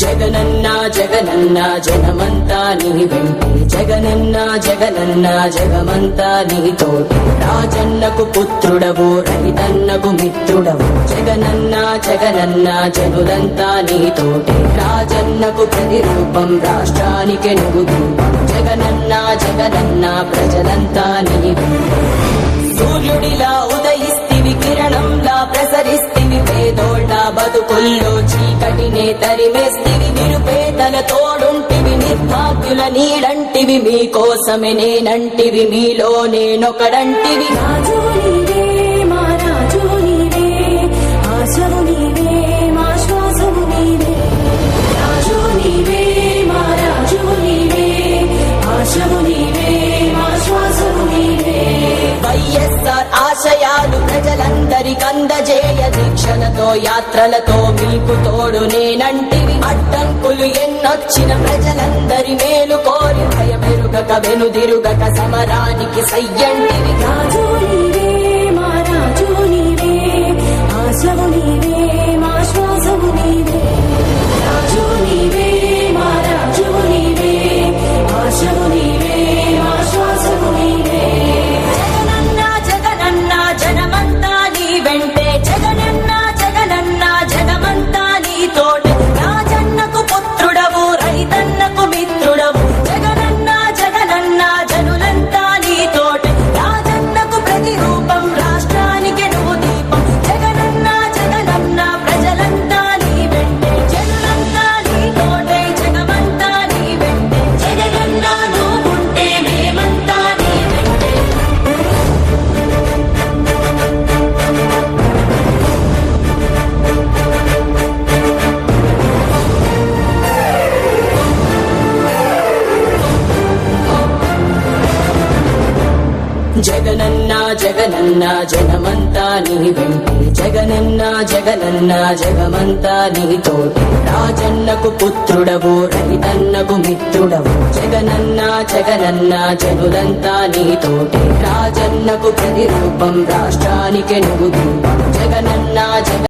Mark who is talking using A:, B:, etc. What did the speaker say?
A: జగనన్న జగనన్న జనమంతా నీ వెంటే జగనన్న జగనన్న జగమంతా నీతోటి రాజన్నకు పుత్రుడవు రైతన్నకు మిత్రుడవు జగనన్న జగనన్న జనులంతా నీతోటి రాజన్నకు ప్రతిరూపం రాష్ట్రానికి నువ్వు దీపం జగనన్న జగనన్న ప్రజలంతా నీ వెంటే సూర్యుడిలా ఉదయిస్తివి కిరణంలా ప్రసరిస్తివి పేదోళ్ళ బతుకుల్లో చీకటినే తరిమేస్తివి నిరుపేదల తోడుంటివి నిర్భాగ్యుల నీడంటివి మీకోసమే నేనంటివి మీలో నేనొకడంటివి
B: రాజు నీవే మా రాజు నీవే ఆశవు నీవే మా శ్వాసవు నీవే రాజు నీవే మా రాజు నీవే ఆశవు నీవే మా శ్వాసవు నీవే
A: వైఎస్ఆర్ ఆశయాలు ప్రజలందరికందజేయ దీక్షలతో యాత్రలతో మీకు తోడు నేనంటివి అడ్డంకులు ఎన్నొచ్చిన ప్రజలందరి మేలు కోరి భయమెరుగక వెనుదిరుగక సమరానికి సయ్యంటివి
B: రాజు నీవే మా రాజు నీవే ఆశవు నీవే మా శ్వాసవు నీవే రాజు నీవే మా రాజు నీవే ఆశవు నీవే మా శ్వాసవు నీవే
A: జగనన్న జగనన్న జనమంతా నీ వెంటే జగనన్న జగనన్న జగమంతా నీతోటి రాజన్నకు పుత్రుడవు రైతన్నకు మిత్రుడవు జగనన్న జగనన్న జనులంతా నీతోటి రాజన్నకు ప్రతిరూపం రాష్ట్రానికి నువ్వు దీపం జగనన్న జగనన్న ప్రజలంతా నీ వెంటే జనులంతా నీతోటే జగమంతా నీ వెంటే జగనన్న నువ్వుంటే మేమంతా నీ వెంటే జగనన్న జగనన్న జనమంతా నీ వెంటే జగనన్న జగనన్న జగమంతా నీతోటి రాజన్నకు పుత్రుడవు రైతన్నకు మిత్రుడవు జగనన్న జగనన్న జనులంతా నీతోటి రాజన్నకు ప్రతిరూపం రాష్ట్రానికి నువ్వు దీపం జగనన్న